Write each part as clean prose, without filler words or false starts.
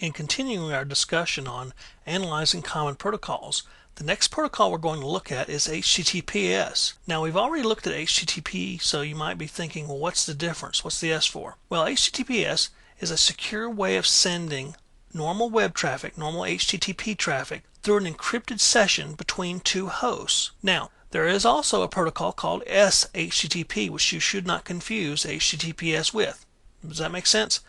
In continuing our discussion on analyzing common protocols, the next protocol we're going to look at is HTTPS. Now, we've already looked at HTTP, so you might be thinking, well, what's the difference? What's the S for? Well, HTTPS is a secure way of sending normal web traffic, normal HTTP traffic, through an encrypted session between two hosts. Now, there is also a protocol called SHTTP, which you should not confuse HTTPS with. Does that make sense?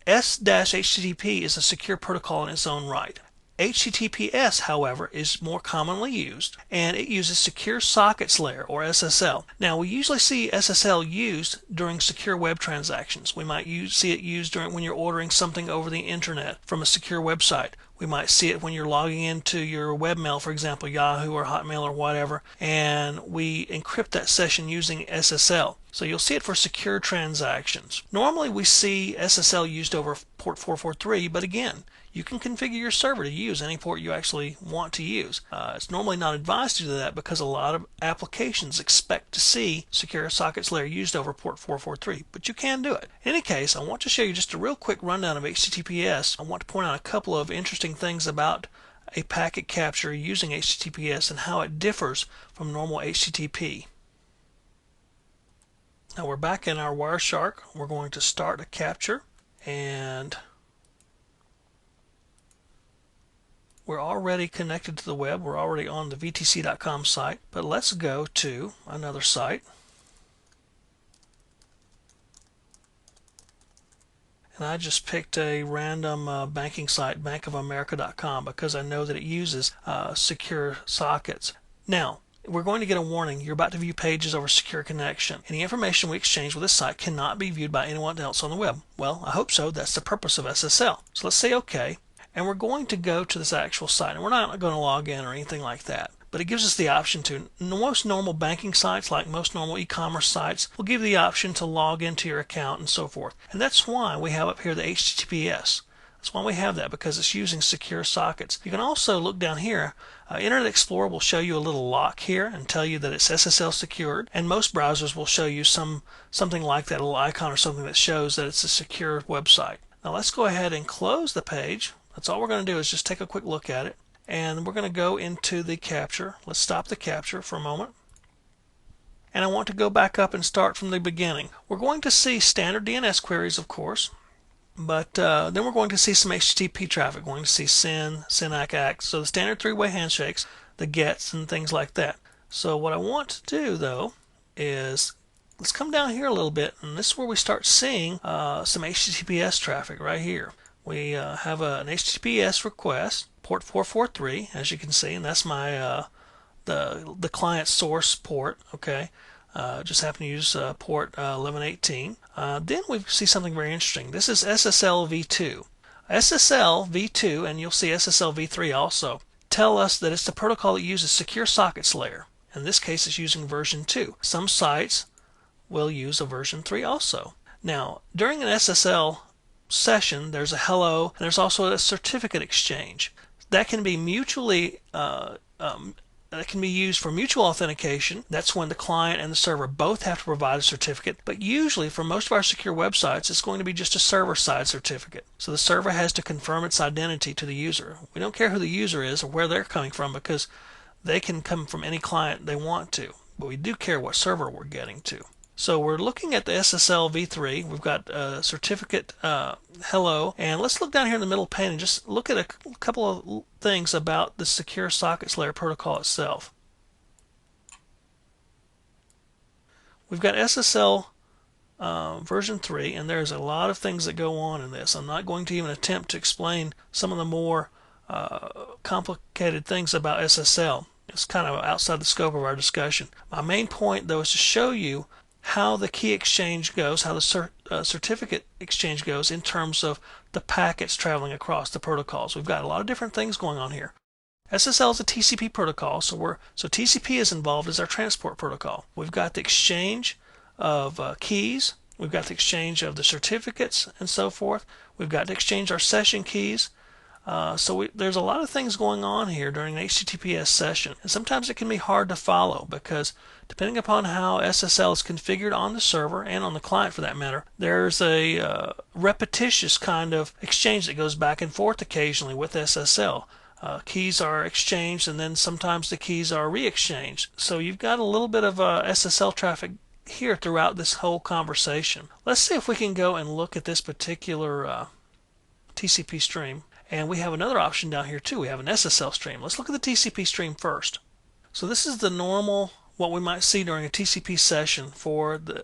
S-HTTP is a secure protocol in its own right. HTTPS, however, is more commonly used, and it uses Secure Sockets Layer, or SSL. Now, we usually see SSL used during secure web transactions. We might see it used when you're ordering something over the internet from a secure website. We might see it when you're logging into your webmail, for example, Yahoo or Hotmail or whatever, and we encrypt that session using SSL. So you'll see it for secure transactions. Normally we see SSL used over port 443, but again, you can configure your server to use any port you actually want to use. It's normally not advised to do that because a lot of applications expect to see Secure Sockets Layer used over port 443, but you can do it. In any case, I want to show you just a real quick rundown of HTTPS. I want to point out a couple of interesting things about a packet capture using HTTPS and how it differs from normal HTTP. Now we're back in our Wireshark. We're going to start a capture, and we're already connected to the web. We're already on the VTC.com site, but let's go to another site. And I just picked a random banking site, bankofamerica.com, because I know that it uses secure sockets. Now, we're going to get a warning. You're about to view pages over secure connection. Any information we exchange with this site cannot be viewed by anyone else on the web. Well, I hope so. That's the purpose of SSL. So let's say OK. And we're going to go to this actual site. And we're not going to log in or anything like that. But it gives us the option to. Most normal banking sites, like most normal e-commerce sites, will give the option to log into your account and so forth. And that's why we have up here the HTTPS. That's why we have that, because it's using secure sockets. You can also look down here. Internet Explorer will show you a little lock here and tell you that it's SSL secured. And most browsers will show you something like that, a little icon or something that shows that it's a secure website. Now let's go ahead and close the page. That's all we're going to do is just take a quick look at it. And we're going to go into the capture. Let's stop the capture for a moment. And I want to go back up and start from the beginning. We're going to see standard DNS queries, of course. But then we're going to see some HTTP traffic. We're going to see SYN, SYN-ACK, ACK. So the standard three-way handshakes, the GETs, and things like that. So what I want to do, though, is let's come down here a little bit. And this is where we start seeing some HTTPS traffic right here. We have an HTTPS request, port 443, as you can see, and that's my the client source port. Okay. Just happen to use port 1118. Then we see something very interesting. This is SSL v2. SSL v2, and you'll see SSL v3 also, tell us that it's the protocol that uses Secure Sockets Layer. In this case, it's using version 2. Some sites will use a version 3 also. Now, during an SSL session, there's a hello, and there's also a certificate exchange. That can be mutually that can be used for mutual authentication. That's when the client and the server both have to provide a certificate. But usually, for most of our secure websites, it's going to be just a server-side certificate. So the server has to confirm its identity to the user. We don't care who the user is or where they're coming from, because they can come from any client they want to. But we do care what server we're getting to. So we're looking at the SSL v3. We've got a certificate hello, and let's look down here in the middle pane and just look at a couple of things about the Secure Sockets Layer protocol itself. We've got SSL version 3, and there's a lot of things that go on in this. I'm not going to even attempt to explain some of the more complicated things about SSL. It's kind of outside the scope of our discussion. My main point, though, is to show you how the key exchange goes, how the certificate exchange goes in terms of the packets traveling across the protocols. We've got a lot of different things going on here. SSL is a TCP protocol, so TCP is involved as our transport protocol. We've got the exchange of keys. We've got the exchange of the certificates and so forth. We've got to exchange our session keys. There's a lot of things going on here during an HTTPS session, and sometimes it can be hard to follow because depending upon how SSL is configured on the server and on the client for that matter, there's a repetitious kind of exchange that goes back and forth occasionally with SSL. Keys are exchanged and then sometimes the keys are re-exchanged. So you've got a little bit of SSL traffic here throughout this whole conversation. Let's see if we can go and look at this particular TCP stream. And we have another option down here too. We have an SSL stream. Let's look at the TCP stream first. So this is the normal, what we might see during a TCP session for the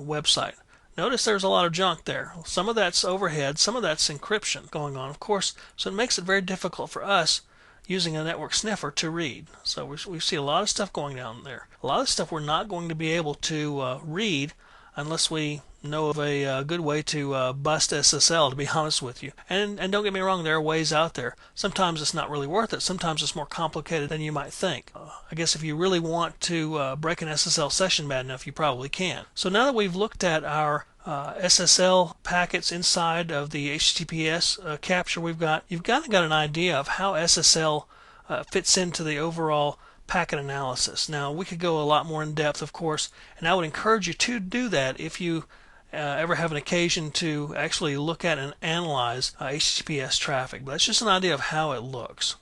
website. Notice there's a lot of junk there. Some of that's overhead, some of that's encryption going on, of course, so it makes it very difficult for us using a network sniffer to read. So we see a lot of stuff going down there. A lot of stuff we're not going to be able to read unless we know of a good way to bust SSL, to be honest with you. And don't get me wrong, there are ways out there. Sometimes it's not really worth it. Sometimes it's more complicated than you might think. I guess if you really want to break an SSL session bad enough, you probably can. So now that we've looked at our SSL packets inside of the HTTPS capture you've got an idea of how SSL fits into the overall packet analysis. Now we could go a lot more in depth, of course, and I would encourage you to do that if you ever have an occasion to actually look at and analyze HTTPS traffic. But that's just an idea of how it looks.